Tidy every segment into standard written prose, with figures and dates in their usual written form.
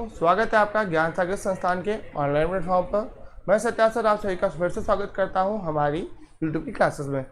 स्वागत है आपका ज्ञान सागर संस्थान के ऑनलाइन प्लेटफॉर्म पर। मैं सत्या सर आप सभी का फिर से स्वागत करता हूं हमारी यूट्यूब की क्लासेस में।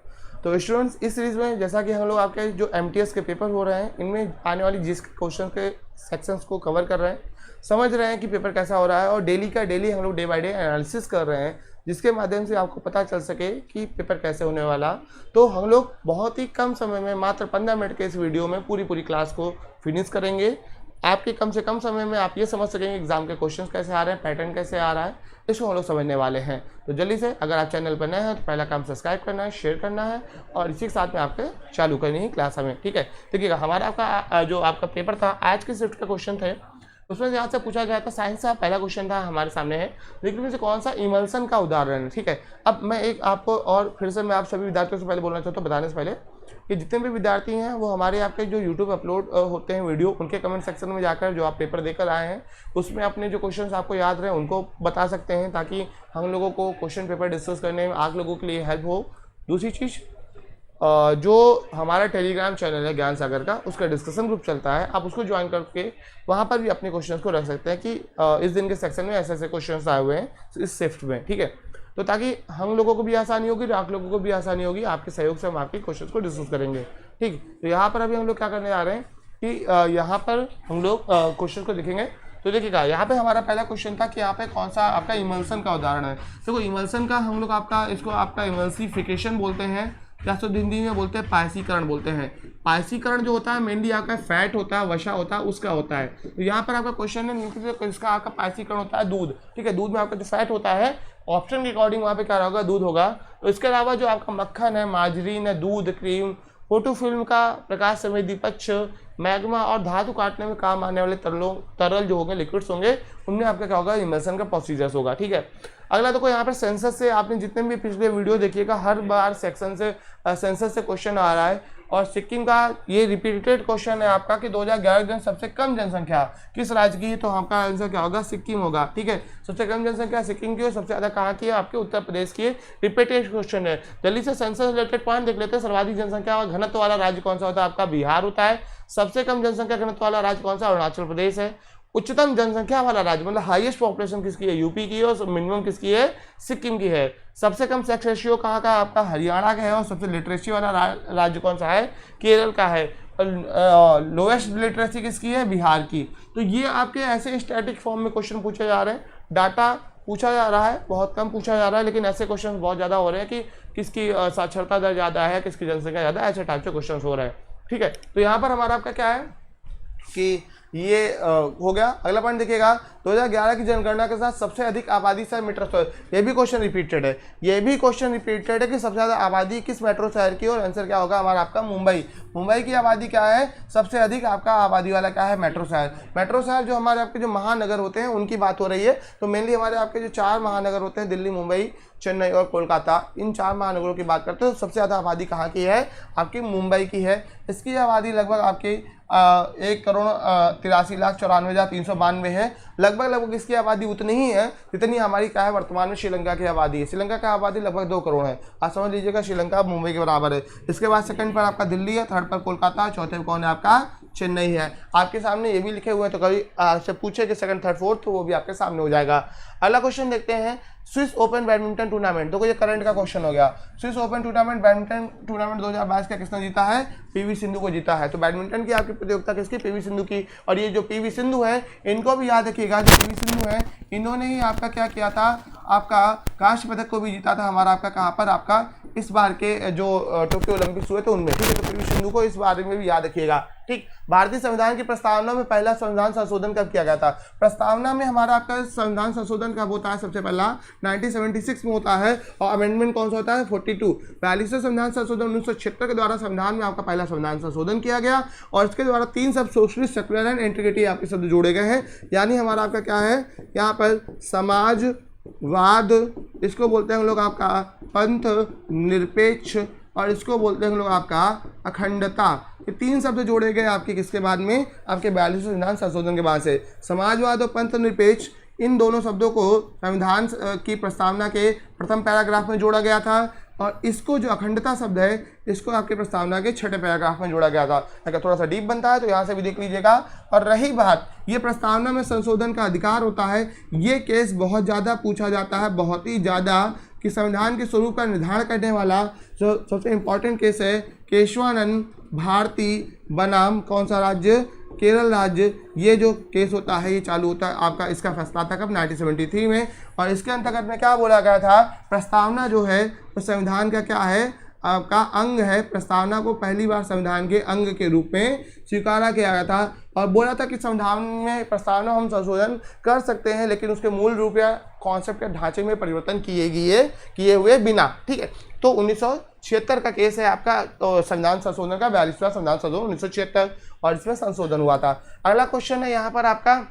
तो स्टूडेंट्स, इस सीरीज़ में जैसा कि हम लोग आपके जो MTS के पेपर हो रहे हैं, इनमें आने वाली जीएस के क्वेश्चन के सेक्शंस को कवर कर रहे हैं, समझ रहे हैं कि पेपर कैसा हो रहा है, और डेली का डेली हम लोग डे बाय डे एनालिसिस कर रहे हैं, जिसके माध्यम से आपको पता चल सके कि पेपर कैसे होने वाला। तो हम लोग बहुत ही कम समय में, मात्र 15 मिनट के इस वीडियो में पूरी क्लास को फिनिश करेंगे। आपके कम से कम समय में आप ये समझ सकेंगे एग्जाम के क्वेश्चंस कैसे आ रहे हैं, पैटर्न कैसे आ रहा है, इसको हम लोग समझने वाले हैं। तो जल्दी से, अगर आप चैनल पर नए हैं तो पहला काम सब्सक्राइब करना है, शेयर करना है, और इसी के साथ में आपके चालू करनी है क्लास हमें। ठीक है, देखिएगा हमारा आपका जो आपका पेपर था, आज के शिफ्ट का क्वेश्चन थे, उसमें यहाँ से पूछा गया था साइंस का पहला क्वेश्चन था हमारे सामने है, लेकिन में से कौन सा इमल्सन का उदाहरण है। ठीक है, अब मैं एक आपको और फिर से मैं आप सभी विद्यार्थियों से पहले बोलना चाहता हूँ, बताने से पहले कि जितने भी विद्यार्थी हैं वो हमारे आपके जो यूट्यूब अपलोड होते हैं वीडियो, उनके कमेंट सेक्शन में जाकर जो आप पेपर देकर आए हैं उसमें अपने जो क्वेश्चंस आपको याद रहे उनको बता सकते हैं, ताकि हम लोगों को क्वेश्चन पेपर डिस्कस करने में आप लोगों के लिए हेल्प हो। दूसरी चीज़, जो हमारा टेलीग्राम चैनल है ज्ञान सागर का, उसका डिस्कशन ग्रुप चलता है, आप उसको ज्वाइन करके वहाँ पर भी अपने क्वेश्चंस को रख सकते हैं कि इस दिन के सेक्शन में ऐसे ऐसे क्वेश्चंस आए हुए हैं इस शिफ्ट में। ठीक है, तो ताकि हम लोगों को भी आसानी होगी, आप लोगों को भी आसानी होगी, आपके सहयोग से हम आपके क्वेश्चंस को डिस्कस करेंगे। ठीक, तो यहाँ पर अभी हम लोग क्या करने जा रहे हैं कि यहाँ पर हम लोग क्वेश्चन को देखेंगे। तो देखिएगा, यहाँ पे हमारा पहला क्वेश्चन था कि यहाँ पे कौन सा आपका इमल्सन का उदाहरण है। देखो, इमल्सन का हम लोग इसको आपका इमल्सिफिकेशन बोलते हैं, या तो हिंदी में बोलते हैं पायसीकरण बोलते हैं। पायसीकरण जो होता है मेनली आपका फैट होता है, वसा होता है, उसका होता है। तो यहाँ पर आपका क्वेश्चन है इसका आपका पायसीकरण होता है दूध। ठीक है, दूध में आपका जो फैट होता है, ऑप्शन के अकॉर्डिंग वहाँ पे क्या होगा, दूध होगा। तो इसके अलावा जो आपका मक्खन है, मार्जरीन है, दूध, क्रीम, फोटोफिल्म का प्रकाश संवेदी पक्ष, मैग्मा और धातु काटने में काम आने वाले तरल जो होंगे, लिक्विड्स होंगे, उनमें आपका क्या होगा, इमल्सन का प्रोसीजर्स होगा। ठीक है, अगला देखो यहाँ पर सेंसस से आपने जितने भी पिछले वीडियो देखिएगा, हर बार सेक्शन से सेंसस से क्वेश्चन आ रहा है, और सिक्किम का ये रिपीटेड क्वेश्चन है आपका कि 2011 में सबसे कम जनसंख्या किस राज्य की है, तो आपका आंसर क्या होगा, सिक्किम होगा। ठीक है, सबसे कम जनसंख्या सिक्किम की है, सबसे ज्यादा कहाँ की है, आपके उत्तर प्रदेश की है। रिपीटेड क्वेश्चन है। जल्दी से सेंसस रिलेटेड पॉइंट देख लेते हैं। सर्वाधिक जनसंख्या और घनत्व वाला राज्य कौन सा होता है, आपका बिहार होता है। सबसे कम जनसंख्या घनत्व वाला राज्य कौन सा, अरुणाचल प्रदेश है। उच्चतम जनसंख्या वाला राज्य मतलब हाईएस्ट पॉपुलेशन किसकी है, यूपी की है, और मिनिमम किसकी है, सिक्किम की है। सबसे कम सेक्स रेशियो कहाँ का, आपका हरियाणा का है, और सबसे लिटरेसी वाला राज्य कौन सा है, केरल का है। लोएस्ट लिटरेसी किसकी है, बिहार की। तो ये आपके ऐसे स्टैटिक फॉर्म में क्वेश्चन पूछे जा रहे हैं, डाटा पूछा जा रहा है, बहुत कम पूछा जा रहा है, लेकिन ऐसे क्वेश्चन बहुत ज़्यादा हो रहे हैं कि किसकी साक्षरता दर ज़्यादा है, किसकी जनसंख्या ज़्यादा है, ऐसे टाइप से क्वेश्चन हो रहे हैं। ठीक है, तो यहाँ पर हमारा आपका क्या है कि ये हो गया। अगला पॉइंट देखिएगा, 2011 की जनगणना के साथ सबसे अधिक आबादी से मेट्रो शहर, ये भी क्वेश्चन रिपीटेड है। ये भी क्वेश्चन रिपीटेड है कि सबसे ज़्यादा आबादी किस मेट्रो शहर की, और आंसर क्या होगा हमारा आपका मुंबई। मुंबई की आबादी क्या है, सबसे अधिक आपका आबादी वाला क्या है, मेट्रो शहर। मेट्रो शहर जो हमारे आपके जो महानगर होते हैं उनकी बात हो रही है। तो मेनली हमारे आपके जो 4 महानगर होते हैं, दिल्ली, मुंबई, चेन्नई और कोलकाता, इन 4 महानगरों की बात करते हैं। तो सबसे ज़्यादा आबादी कहाँ की है, आपकी मुंबई की है। इसकी आबादी लगभग आपकी 1,83,94,392 है। लगभग इसकी आबादी उतनी ही है जितनी हमारी क्या है वर्तमान में श्रीलंका की आबादी है। श्रीलंका की आबादी लगभग 2 करोड़ है। आप समझ लीजिएगा, श्रीलंका मुंबई के बराबर है। इसके बाद सेकंड पर आपका दिल्ली है, थर्ड पर कोलकाता, चौथे पर कौन है आपका, चेन्नई है। आपके सामने ये भी लिखे हुए हैं, तो कभी आपसे पूछे कि सेकंड, थर्ड, फोर्थ, तो वो भी आपके सामने हो जाएगा। अगला क्वेश्चन देखते हैं, स्विस ओपन बैडमिंटन टूर्नामेंट। तो ये करंट का क्वेश्चन हो गया। Swiss open tournament badminton tournament 2022 का किसने जीता है, पीवी सिंधु को जीता है। तो बैडमिंटन की आपकी प्रतियोगिता किसकी, पीवी सिंधु की। और ये जो पीवी सिंधु है, इनको भी याद रखिएगा, जो पीवी सिंधु है इन्होंने ही आपका क्या किया था, आपका कांस्य पदक को भी जीता था हमारा आपका कहाँ पर, आपका इस बार के जो टोक्यो ओलंपिक्स हुए थे उनमें। ठीक है, तो पीवी सिंधु को इस बारे में भी याद रखिएगा। ठीक, भारतीय संविधान की प्रस्तावना में पहला संविधान संशोधन कब किया गया था। प्रस्तावना में हमारा आपका संविधान संशोधन कब होता है, सबसे पहला 1976 में होता है, और अमेंडमेंट कौन सा होता है, 42। 42वें संविधान संशोधन 1976 के द्वारा संविधान में आपका पहला संविधान संशोधन किया गया, और इसके द्वारा 3 शब्द सोशलिस्ट, सेक्युलर एंड इंटीग्रिटी आपके शब्द जोड़े गए हैं। यानी हमारा आपका क्या है, यहाँ पर समाजवाद, इसको बोलते हैं हम लोग आपका पंथ निरपेक्ष, और इसको बोलते हैं हम लोग आपका अखंडता। ये 3 शब्द जोड़े गए आपके किसके बाद में, आपके 42वें संविधान संशोधन के बाद से। समाजवाद और पंथ निरपेक्ष, इन दोनों शब्दों को संविधान की प्रस्तावना के प्रथम पैराग्राफ में जोड़ा गया था। और इसको जो अखंडता शब्द है इसको आपके प्रस्तावना के छठे पैराग्राफ में जोड़ा गया था। अगर थोड़ा सा डीप बनता है तो यहाँ से भी देख लीजिएगा। और रही बात ये प्रस्तावना में संशोधन का अधिकार होता है, ये केस बहुत ज़्यादा पूछा जाता है, बहुत ही ज़्यादा, कि संविधान के स्वरूप का निर्धारण करने वाला जो सबसे इम्पोर्टेंट केस है केशवानंद भारती बनाम कौन सा राज्य, केरल राज्य। ये जो केस होता है ये चालू होता है आपका, इसका फैसला था कब 1973 में। और इसके अंतर्गत में क्या बोला गया था, प्रस्तावना जो है तो संविधान का क्या है आपका अंग है। प्रस्तावना को पहली बार संविधान के अंग के रूप में स्वीकारा किया गया था और बोला था कि संविधान में प्रस्तावना हम संशोधन कर सकते हैं लेकिन उसके मूल रूप या कॉन्सेप्ट या ढांचे में परिवर्तन किए हुए बिना। ठीक है, तो 1976 का केस है आपका, तो संविधान संशोधन का 42वां संविधान संशोधन 1976 और इसमें संशोधन हुआ था। अगला क्वेश्चन है यहाँ पर आपका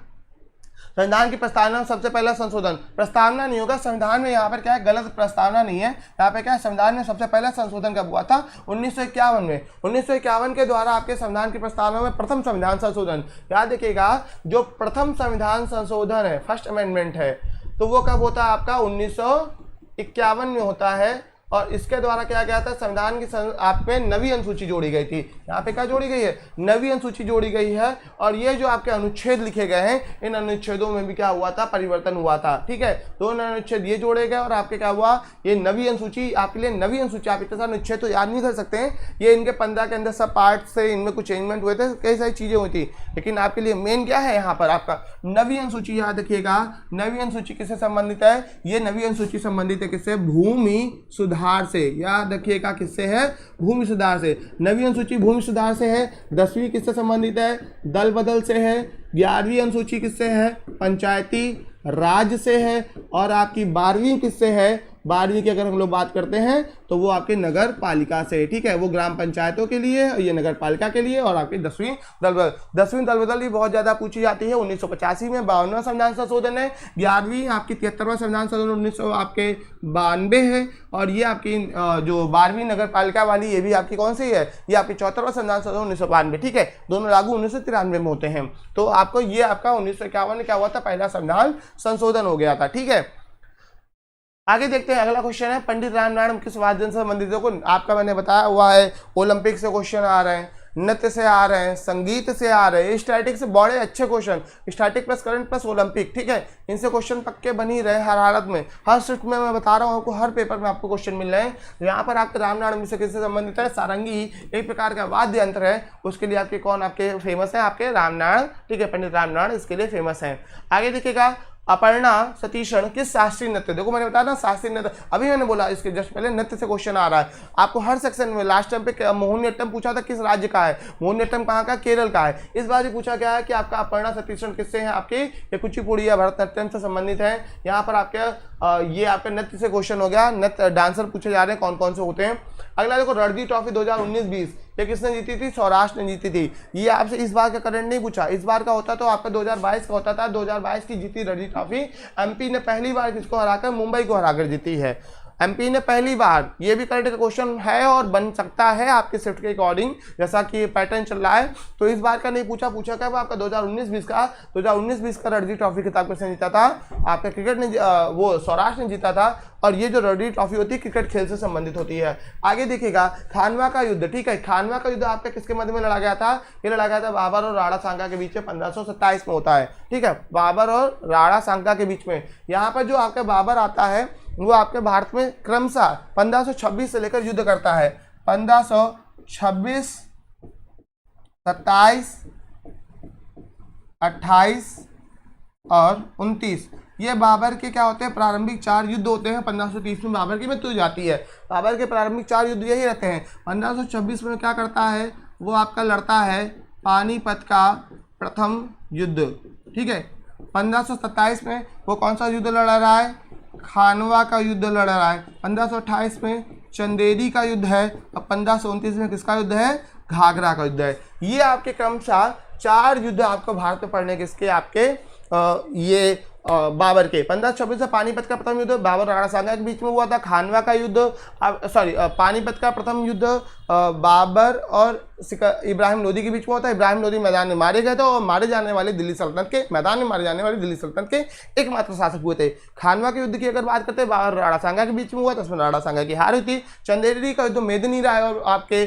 संविधान की प्रस्तावना सबसे पहला संशोधन, प्रस्तावना नहीं होगा संविधान में, यहाँ पर क्या है गलत, प्रस्तावना नहीं है यहाँ पे क्या है, संविधान में सबसे पहला संशोधन कब हुआ था 1951 में। 1951 के द्वारा आपके संविधान की प्रस्तावना में प्रथम संविधान संशोधन, याद रखिएगा जो प्रथम संविधान संशोधन है फर्स्ट अमेंडमेंट है तो वो कब होता है आपका 1951 में होता है। और इसके द्वारा क्या गया था, संविधान की आप में नवी अनुसूची जोड़ी गई थी। यहाँ पे क्या जोड़ी गई है, नवी अनुसूची जोड़ी गई है। और ये जो आपके अनुच्छेद लिखे गए हैं इन अनुच्छेदों में भी क्या हुआ था, परिवर्तन हुआ था। ठीक है, दोनों अनुच्छेद ये जोड़े गए और आपके क्या हुआ, ये नवी अनुसूची आपके लिए नवी अनुसूची, आप इतने सारे अनुच्छेद तो याद नहीं कर सकते हैं, ये इनके 15 के अंदर सब पार्ट से इनमें कुछ चेंजमेंट हुए थे, कई सारी चीजें हुई थी, लेकिन आपके लिए मेन क्या है यहाँ पर आपका नवी अनुसूची। याद रखिएगा नवी अनुसूची किससे संबंधित है, ये नवी अनुसूची संबंधित है किससे, भूमि सुधार से। याद रखिएगा किससे है, भूमि सुधार से। नवी अनुसूची भूमि सुधार से है। 10वीं किससे संबंधित है, दल बदल से है। 11वीं अनुसूची किससे है, पंचायती राज से है। और आपकी 12वीं किससे है, 12वीं की अगर हम लोग बात करते हैं तो वो आपके नगर पालिका से। ठीक है, वो ग्राम पंचायतों के लिए, ये नगर पालिका के लिए। और आपकी 10वीं दल बदल भी बहुत ज़्यादा पूछी जाती है। 1985 में 52वां संविधान संशोधन है। 11वीं आपकी 73वां संविधान संशोधन 1992 है। और ये आपकी जो 12वीं नगर पालिका वाली ये भी आपकी कौन सी है, ये आपकी 74वां संविधान संशोधन 1992। ठीक है, दोनों लागू 1993 में होते हैं। तो आपको ये आपका 1951 में क्या हुआ था, पहला संविधान संशोधन हो गया था। ठीक है, आगे देखते हैं। अगला क्वेश्चन है पंडित रामनारायण किस वाद्य यंत्र से संबंधित है। देखो आपका मैंने बताया हुआ है, ओलंपिक से क्वेश्चन आ रहे हैं, नृत्य से आ रहे हैं, संगीत से आ रहे हैं, स्टैटिक से बड़े अच्छे question, static plus current plus Olympic. ठीक है, इनसे क्वेश्चन पक्के बन ही रहे हर हालत में, हर शिफ्ट में मैं बता रहा हूँ आपको, हर पेपर में आपको क्वेश्चन मिल रहे हैं। यहाँ पर आपके रामनारायण से किससे संबंधित है, सारंगी एक प्रकार का वाद्य यंत्र है, उसके लिए आपके कौन आपके फेमस है, आपके रामनारायण। ठीक है, पंडित रामनारायण इसके लिए फेमस है। आगे देखिएगा अपर्णा सतीशण किस शास्त्रीय नृत्य, देखो मैंने बताया ना शास्त्रीय नृत्य, अभी मैंने बोला इसके जस्ट पहले नृत्य से क्वेश्चन आ रहा है आपको हर सेक्शन में। लास्ट टाइम पे मोहिनीअट्टम पूछा था किस राज्य का है, मोहिनीअट्टम कहाँ का, केरल का है। इस बार भी पूछा गया है कि आपका अपर्णा सतीशण किससे है, आपके ये कुचिपुड़ी या भरतनाट्यम से संबंधित है। यहाँ पर आपके ये आपके नृत्य से क्वेश्चन हो गया, नृत्य डांसर पूछे जा रहे हैं कौन कौन से होते हैं। अगला देखो रणजी ट्रॉफी 2019-20 ये किसने जीती थी, सौराष्ट्र ने जीती थी। ये आपसे इस बार का करंट नहीं पूछा, इस बार का होता तो आपका 2022 का होता था। 2022 की जीती रणजी ट्रॉफी, एमपी ने पहली बार किसको हराकर, मुंबई को हराकर जीती है। एमपी ने पहली बार, ये भी करंट का क्वेश्चन है और बन सकता है आपके शिफ्ट के अकॉर्डिंग, जैसा कि पैटर्न चल रहा है। तो इस बार का नहीं पूछा क्या वो आपका 2019-20 का 2019-20 का रणजी ट्रॉफी खिताब किसने जीता था, आपका क्रिकेट ने वो सौराष्ट्र ने जीता था। और ये जो रणजी ट्रॉफी होती है क्रिकेट खेल से संबंधित होती है। आगे देखिएगा खानवा का युद्ध। ठीक है, खानवा का युद्ध आपका किसके मध्य में लड़ा गया था, ये लड़ा गया था बाबर और राणा सांगा के बीच में, 1527 में होता है। ठीक है, बाबर और राणा सांगा के बीच में। यहाँ पर जो आपका बाबर आता है वो आपके भारत में क्रमशः 1526 से लेकर युद्ध करता है। 1526, 27, 28 और 29 ये बाबर के क्या होते हैं, प्रारंभिक 4 युद्ध होते हैं। 1530 में बाबर की मृत्यु हो जाती है। बाबर के प्रारंभिक 4 युद्ध यही रहते हैं। 1526 में क्या करता है, वो आपका लड़ता है पानीपत का प्रथम युद्ध। ठीक है, 1527 में वो कौन सा युद्ध लड़ रहा है, खानवा का युद्ध लड़ रहा है। 1528 में चंदेरी का युद्ध है। और 1529 में किसका युद्ध है, घाघरा का युद्ध है। ये आपके क्रमशः 4 युद्ध आपको भारत में पढ़ने किसके, आपके ये बाबर के 1526 से पानीपत का प्रथम युद्ध बाबर राणा सांगा के बीच में हुआ था। खानवा का युद्ध पानीपत का प्रथम युद्ध बाबर और इब्राहिम लोदी के बीच में होता है। इब्राहिम लोदी मैदान में मारे गए थे और मारे जाने वाले दिल्ली सल्तनत के मैदान में मारे जाने वाले दिल्ली सल्तनत के एकमात्र शासक हुए थे। खानवा के युद्ध की अगर बात करते हैं बाबर राणा सांगा के बीच में हुआ तो उसमें राणा सांगा की हार हुई थी। चंदेरी का युद्ध मेदिनी राय और आपके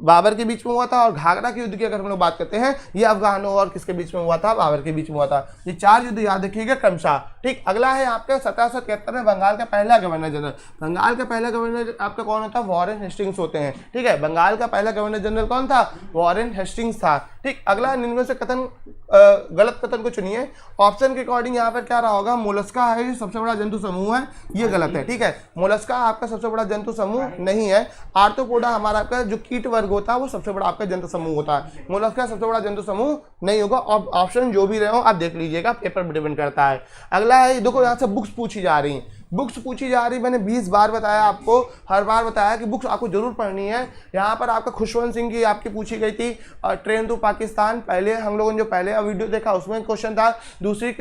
बाबर के बीच में हुआ था। और घाघरा के युद्ध की अगर हम लोग बात करते हैं ये अफगानों और किसके बीच में हुआ था, बाबर के बीच में हुआ था। ये 4 युद्ध याद रखिएगा क्रमशः। ठीक, अगला है आपका 1773 में बंगाल का पहला गवर्नर जनरल। बंगाल का पहला गवर्नर आपका कौन होता है, वॉरेन हेस्टिंग्स होते हैं। ठीक है, बंगाल का पहला गवर्नर जनरल कौन था, वॉरेन हेस्टिंग्स था। ठीक, अगला निम्न से कथन गलत कथन को चुनिए। ऑप्शन के अकॉर्डिंग यहाँ पर क्या रहा होगा, मोलस्का है सबसे बड़ा जंतु समूह है, ये गलत है। ठीक है, मोलस्का आपका सबसे बड़ा जंतु समूह नहीं है। आर्थ्रोपोडा हमारा आपका जो कीट वर्ग होता है वो सबसे बड़ा आपका जंतु समूह होता है। मोलस्का सबसे बड़ा जंतु समूह नहीं होगा। ऑप्शन जो भी रहे हो आप देख लीजिएगा, पेपर पर डिपेंड करता है। अगला है, देखो यहाँ से बुक्स पूछी जा रही हैं, बुक्स पूछी जा रही। मैंने 20 बार बताया आपको, हर बार बताया कि बुक्स आपको जरूर पढ़नी है। यहाँ पर आपका खुशवंत सिंह की आपकी पूछी गई थी ट्रेन टू पाकिस्तान, पहले हम लोगों ने जो पहले वीडियो देखा उसमें क्वेश्चन था। दूसरी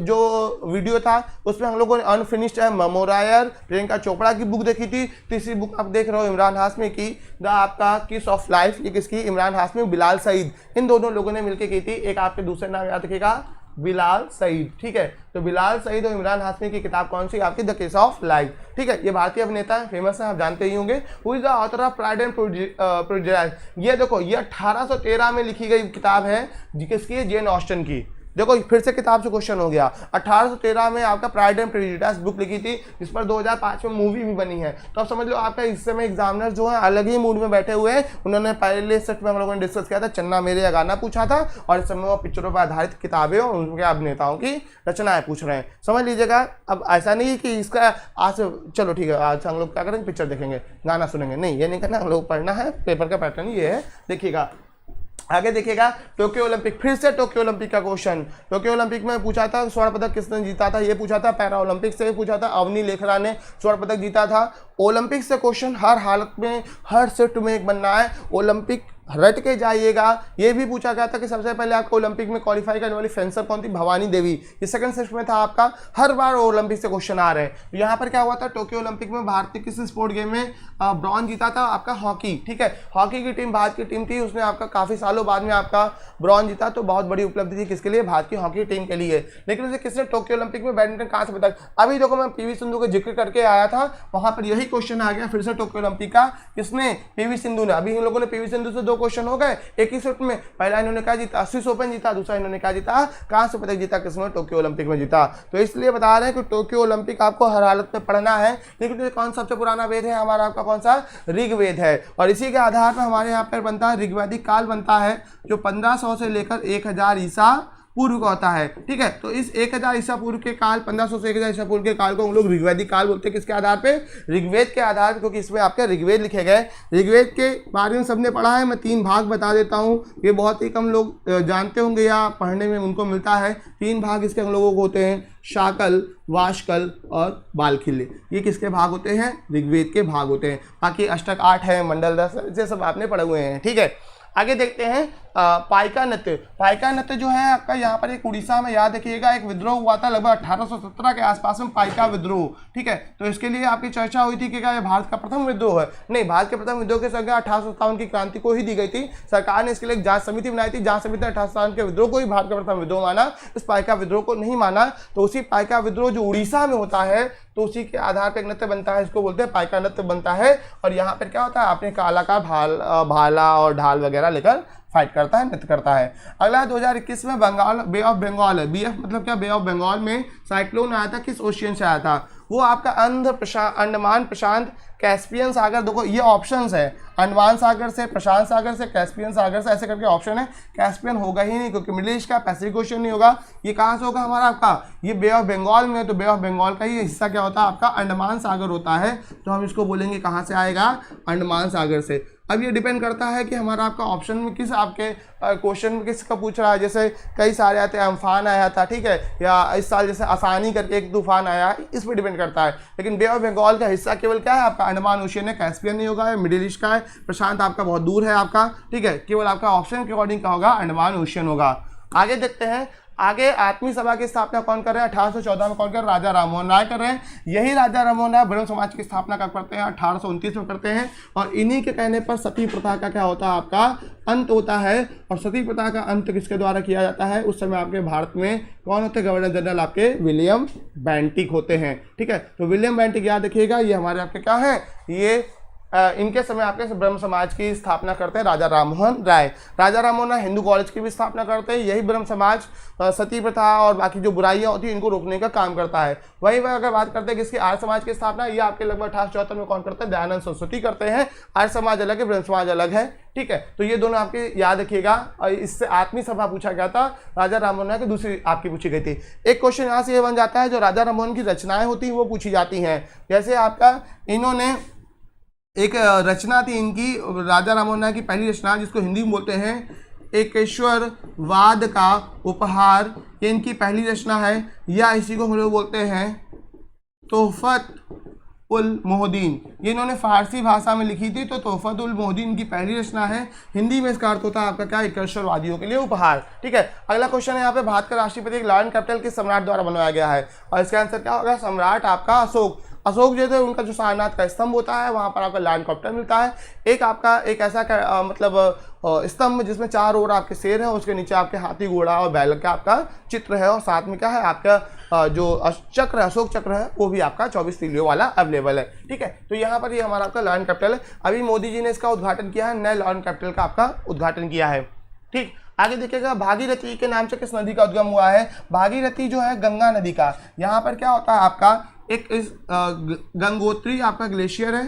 जो वीडियो था उसमें हम लोगों ने अनफिनिश्ड है मोरायर प्रियंका चोपड़ा की बुक देखी थी। तीसरी बुक आप देख रहे हो इमरान हाशमी की द आपका किस ऑफ लाइफ, ये किसकी, इमरान हाशमी बिलाल सईद, इन दोनों लोगों ने मिलकर की थी। एक आपके दूसरे नाम याद रखिएगा, बिलाल सईद। ठीक है, तो बिलाल सईद और इमरान हाशमी की किताब कौन सी, आपकी द केस ऑफ लाइफ। ठीक है, ये भारतीय अभिनेता है, फेमस है, आप जानते ही होंगे। Who is the author of pride and prejudice. ये देखो ये 1813 में लिखी गई किताब है, किसकी, जेन ऑस्टन की। देखो फिर से किताब से क्वेश्चन हो गया। 1813 में आपका प्राइड एंड प्रेजुडिस बुक लिखी थी, जिस पर 2005 में मूवी भी बनी है। तो आप समझ लो आपका इस समय एग्जामिनर जो है अलग ही मूड में बैठे हुए हैं। उन्होंने पहले सेट में हम लोगों ने डिस्कस किया था, चन्ना मेरे या गाना पूछा था, और इस समय वो पिक्चरों पर आधारित किताबें और उनके अभिनेताओं की रचनाएं पूछ रहे हैं, समझ लीजिएगा। अब ऐसा नहीं कि इसका आज चलो ठीक है आज हम लोग क्या करेंगे, पिक्चर देखेंगे गाना सुनेंगे, नहीं ये नहीं करना, हम लोग पढ़ना है। पेपर का पैटर्न ये है, देखिएगा आगे देखिएगा। टोक्यो ओलंपिक, फिर से टोक्यो ओलंपिक का क्वेश्चन। टोक्यो ओलंपिक में पूछा था स्वर्ण पदक किसने जीता था, ये पूछा था। पैरा ओलंपिक से पूछा था, अवनी लेखरा ने स्वर्ण पदक जीता था। ओलंपिक से क्वेश्चन हर हालत में हर शिफ्ट में एक बनना है, ओलंपिक रट के जाइएगा। ये भी पूछा गया था कि सबसे पहले आपको ओलंपिक में क्वालिफाई करने वाली फेंसर कौन थी, भवानी देवी। ये सेकंड शिफ्ट में था आपका। हर बार ओलंपिक से क्वेश्चन आ रहे हैं। तो यहाँ पर क्या हुआ था, टोक्यो ओलंपिक में भारत ने किस स्पोर्ट गेम में ब्रॉन्ज जीता था, आपका हॉकी। ठीक है, हॉकी की टीम भारत की टीम थी, उसने आपका काफी सालों बाद में आपका ब्रॉन्ज जीता। तो बहुत बड़ी उपलब्धि थी किसके लिए, भारत की हॉकी टीम के लिए। लेकिन उसे किसने टोक्यो ओलंपिक में बैडमिंटन कहाँ से पदक, अभी देखो मैं पीवी सिंधु का जिक्र करके आया था, वहां पर यही क्वेश्चन आ गया फिर से टोक्यो ओलंपिक का। किसने, पीवी सिंधु ने। अभी इन लोगों ने पीवी सिंधु से 2 क्वेश्चन हो गए एक ही शिफ्ट में। पहला इन्होंने क्या जीता, स्विस ओपन जीता, दूसरा इन्होंने क्या जीता, कहां से पदक जीता, किसमें, टोक्यो ओलंपिक में जीता। तो इसलिए बता रहे हैं कि टोक्यो ओलंपिक आपको हर हालत में पढ़ना है। लेकिन कौन सबसे पुराना वेद है हमारा, आपका कौन सा, ऋग्वेद है। और इसी के आधार पर हमारे यहाँ पर बनता है ऋग्वैदिक काल बनता है, जो 1500 से लेकर 1000 ईसा पूर्व का होता है। ठीक है, तो इस 1000 ईसा पूर्व के काल, 1500 से 1000 ईसा पूर्व के काल को हम लोग ऋग्वैदिक काल बोलते हैं। किसके आधार पे, ऋग्वेद के आधार पे, क्योंकि इसमें आपके ऋग्वेद लिखे गए। ऋग्वेद के बारे में सबने पढ़ा है, मैं 3 भाग बता देता हूँ। ये बहुत ही कम लोग जानते होंगे या पढ़ने में उनको मिलता है। 3 भाग इसके हम लोगों को होते हैं, शाकल, वाशकल और बालखिल्य। ये किसके भाग होते हैं, ऋग्वेद के भाग होते हैं। बाकी अष्टक 8 है, मंडल 10, ये सब आपने पढ़े हुए हैं। ठीक है, आगे देखते हैं पाइका नृत्य। पाइका नृत्य जो है आपका यहाँ पर एक उड़ीसा में, याद रखिएगा, एक विद्रोह हुआ था लगभग 1817 के आसपास में, पाइका विद्रोह। ठीक है, तो इसके लिए आपकी चर्चा हुई थी कि क्या ये भारत का प्रथम विद्रोह है। नहीं, भारत के प्रथम विद्रोह की संज्ञा 1857 की क्रांति को ही दी गई थी। सरकार ने इसके लिए एक जांच समिति बनाई थी। जांच समिति ने 1857 के विद्रोह को ही भारत का प्रथम विद्रोह माना, इस पाइका विद्रोह को नहीं माना। तो उसी पाइका विद्रोह जो उड़ीसा में होता है, तो उसी के आधार पर एक नृत्य बनता है, इसको बोलते हैं पाइका नृत्य बनता है। और यहाँ पर क्या होता है, आपने काला का भाला और ढाल वगैरह लेकर फाइट करता है, नृत्य करता है। अगला 2021 में बंगाल, बे ऑफ बंगाल है। BF मतलब क्या, बे ऑफ बंगाल में साइक्लोन आया था, किस ओशियन से आया था, वो आपका अंडमान प्रशांत कैस्पियन सागर। देखो ये ऑप्शंस है, अंडमान सागर से, प्रशांत सागर से, कैस्पियन सागर से, ऐसे करके ऑप्शन है। कैस्पियन होगा ही नहीं, क्योंकि मिडिल ईस्ट का पैसिफिक ओशियन नहीं होगा। ये कहाँ से होगा हमारा, आपका ये बे ऑफ बंगाल में, तो बे ऑफ बंगाल का ही हिस्सा क्या होता है, आपका अंडमान सागर होता है। तो हम इसको बोलेंगे कहाँ से आएगा, अंडमान सागर से। अब ये डिपेंड करता है कि हमारा आपका ऑप्शन में किस आपके क्वेश्चन में किसका पूछ रहा है। जैसे कई सारे आते हैं, अम्फान आया था, ठीक है, या इस साल जैसे आसानी करके एक तूफान आया, इस पर डिपेंड करता है। लेकिन बे ऑफ बंगाल का हिस्सा केवल क्या है, आपका अंडमान ओशियन है, कैस्पियन नहीं होगा, मिडिल ईस्ट का है। प्रशांत आपका बहुत दूर है आपका, ठीक है, केवल आपका ऑप्शन के अकॉर्डिंग क्या होगा, अंडमान ओशियन होगा। आगे देखते हैं, आगे आत्मीय सभा की स्थापना कौन कर रहे हैं? 1814 में कौन कर? राजा राममोहन राय कर रहे हैं। यही राजा राममोहन राय ब्रह्म समाज की स्थापना कब करते हैं? 1829 में करते हैं। और इन्हीं के कहने पर सती प्रथा का क्या होता है? आपका अंत होता है। और सती प्रथा का अंत किसके द्वारा किया जाता है? उस समय आपके भारत में कौन होते हैं? गवर्नर जनरल आपके विलियम बेंटिक होते हैं। ठीक है, तो विलियम बेंटिक याद रखिएगा, ये हमारे आपके क्या है? ये इनके समय आपके ब्रह्म समाज की स्थापना करते हैं राजा राममोहन राय। राजा राममोहन राय हिंदू कॉलेज की भी स्थापना करते हैं। यही ब्रह्म समाज सती प्रथा और बाकी जो बुराइयां होती हैं इनको रोकने का काम करता है। वही अगर बात करते हैं किसकी? आर्य समाज की स्थापना, ये आपके लगभग 1874 में कौन करते हैं? दयानंद सरस्वती करते हैं। आर्य समाज अलग है, ब्रह्म समाज अलग है। ठीक है, तो ये दोनों आपके याद रखिएगा। और इससे आत्मीय सभा पूछा गया था, राजा राममोहन राय की दूसरी आपकी पूछी गई थी। एक क्वेश्चन यहाँ से ये बन जाता है, जो राजा राममोहन की रचनाएं होती हैं वो पूछी जाती हैं। जैसे आपका इन्होंने एक रचना थी इनकी, राजा राममोहन राय की पहली रचना, जिसको हिंदी में बोलते हैं एकेश्वरवाद का उपहार, ये इनकी पहली रचना है। या इसी को हम लोग बोलते हैं तोहफत उल मोहद्दीन, ये इन्होंने फारसी भाषा में लिखी थी। तो तोहफत उल मोहद्दीन इनकी पहली रचना है। हिंदी में इसका अर्थ होता है आपका क्या? एकेश्वरवादियों के लिए उपहार। ठीक है, अगला क्वेश्चन है यहाँ पे, भारत का राष्ट्रीय प्रतीक लॉयन कैपिटल किस सम्राट द्वारा बनवाया गया है? और इसका आंसर क्या होगा? सम्राट आपका अशोक। अशोक जो थे उनका जो सारनाथ का स्तंभ होता है वहाँ पर आपका लॉयन कैपिटल मिलता है। एक आपका एक ऐसा मतलब स्तंभ जिसमें चार ओर आपके शेर है, उसके नीचे आपके हाथी घोड़ा और बैल का आपका चित्र है। और साथ में क्या है? आपका जो चक्र है, अशोक चक्र है, वो भी आपका 24 तीलियों वाला अवेलेबल है। ठीक है, तो यहाँ पर ये हमारा आपका लॉयन कैपिटल है। अभी मोदी जी ने इसका उद्घाटन किया है, नए लॉयन कैपिटल का आपका उद्घाटन किया है। ठीक, आगे देखिएगा, भागीरथी के नाम से किस नदी का उद्गम हुआ है? भागीरथी जो है गंगा नदी का। यहाँ पर क्या होता है आपका? एक गंगोत्री आपका ग्लेशियर है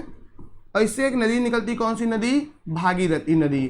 और इससे एक नदी निकलती, कौन सी नदी? भागीरथी नदी।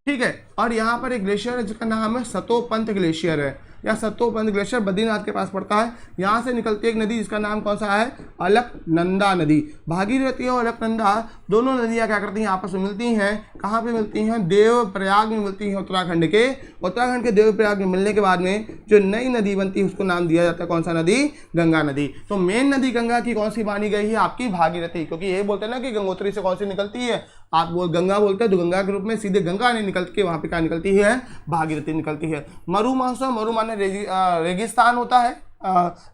ठीक है, और यहाँ पर एक ग्लेशियर है जिसका नाम है सतोपंथ ग्लेशियर है, या सतोपंथ ग्लेशियर बद्रीनाथ के पास पड़ता है। यहाँ से निकलती एक नदी जिसका नाम कौन सा है? अलकनंदा नदी। भागीरथी और अलकनंदा दोनों नदियाँ क्या करती हैं? आपस में मिलती हैं। कहाँ पे मिलती हैं? देवप्रयाग में मिलती हैं, उत्तराखंड के देवप्रयाग में मिलने के बाद में जो नई नदी बनती है उसको नाम दिया जाता है कौन सा नदी? गंगा नदी। तो मेन नदी गंगा की कौन सी मानी गई है? आपकी भागीरथी, क्योंकि ये बोलते हैं ना कि गंगोत्री से कौन सी निकलती है, आप वो गंगा बोलते हैं, तो गंगा के रूप में सीधे गंगा नहीं निकल के वहाँ पे क्या निकलती है? भागीरथी निकलती है। मरु महोत्सव, मरु माने रेगिस्तान होता है,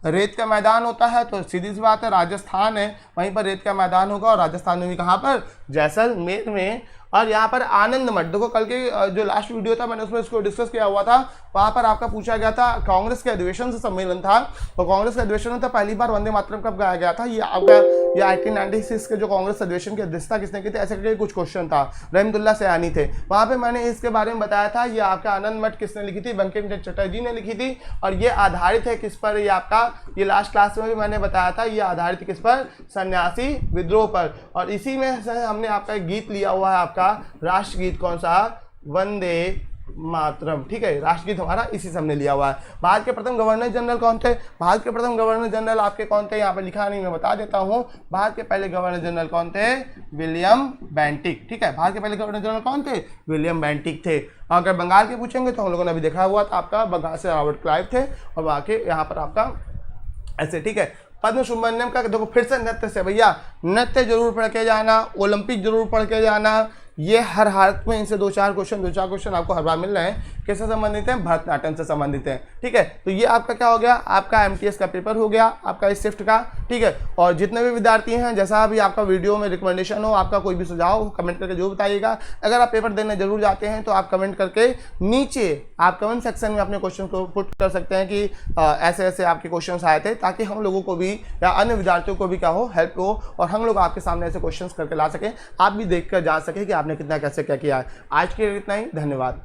रेत का मैदान होता है। तो सीधी सी बात है, राजस्थान है वहीं पर रेत का मैदान होगा, और राजस्थान में भी कहाँ पर? जैसलमेर में। और यहाँ पर आनंद मठ, देखो कल के जो लास्ट वीडियो था मैंने उसमें इसको डिस्कस किया हुआ था, वहाँ पर आपका पूछा गया था कांग्रेस के अधिवेशन से सम्मेलन था। तो कांग्रेस के अधिवेशन में था पहली बार वंदे मातरम कब गाया गया था? ये आपका ये 1896 के जो कांग्रेस अधिवेशन की अध्यक्षता किसने की थी? ऐसे करके कुछ क्वेश्चन था, रहमतुल्लाह सयानी थे। वहाँ पे मैंने इसके बारे में बताया था। ये आपका आनंद मठ किसने लिखी थी? बंकिम चटर्जी ने लिखी थी। और ये आधारित है किस पर? ये आपका ये लास्ट क्लास में भी मैंने बताया था, ये आधारित किस पर? सन्यासी विद्रोह पर। और इसी में से हमने आपका एक गीत लिया हुआ है, आपका राष्ट्रगीत कौन सा? वंदे मातरम। ठीक है, राष्ट्रगीत हमारा इसी से हमने लिया हुआ है। भारत के प्रथम गवर्नर जनरल कौन थे? भारत के प्रथम गवर्नर जनरल आपके कौन थे? यहाँ पे लिखा नहीं, मैं बता देता हूँ। भारत के पहले गवर्नर जनरल कौन थे? William Bentinck. ठीक है, भारत के पहले गवर्नर जनरल कौन थे? विलियम बेंटिक थे। अगर बंगाल के पूछेंगे तो हम लोगों ने अभी देखा हुआ था, आपका बंगाल से रॉबर्ट क्लाइव थे, और बाकी यहाँ पर आपका ऐसे। ठीक है, पद्म सुब्रमण्यम का देखो फिर से नृत्य से, भैया नृत्य जरूर पढ़ के जाना, ओलंपिक जरूर पढ़ के जाना। ये हर हालत में इनसे दो चार क्वेश्चन आपको हर बार मिल रहे हैं। किससे संबंधित हैं? भरतनाट्यम से संबंधित हैं। ठीक है, तो ये आपका क्या हो गया? आपका एमटीएस का पेपर हो गया आपका इस शिफ्ट का। ठीक है, और जितने भी विद्यार्थी हैं, जैसा भी आपका वीडियो में रिकमेंडेशन हो, आपका कोई भी सुझाव कमेंट करके जरूर बताइएगा। अगर आप पेपर देने जरूर जाते हैं तो आप कमेंट करके नीचे आप कमेंट सेक्शन में अपने क्वेश्चन को पुट कर सकते हैं कि ऐसे ऐसे आपके क्वेश्चन आए थे, ताकि हम लोगों को भी या अन्य विद्यार्थियों को भी क्या हो, हेल्प हो, और हम लोग आपके सामने ऐसे क्वेश्चन करके ला सकें, आप भी देख कर जान सकें कि आपने कितना कैसे क्या किया है। आज के लिए इतना ही, धन्यवाद।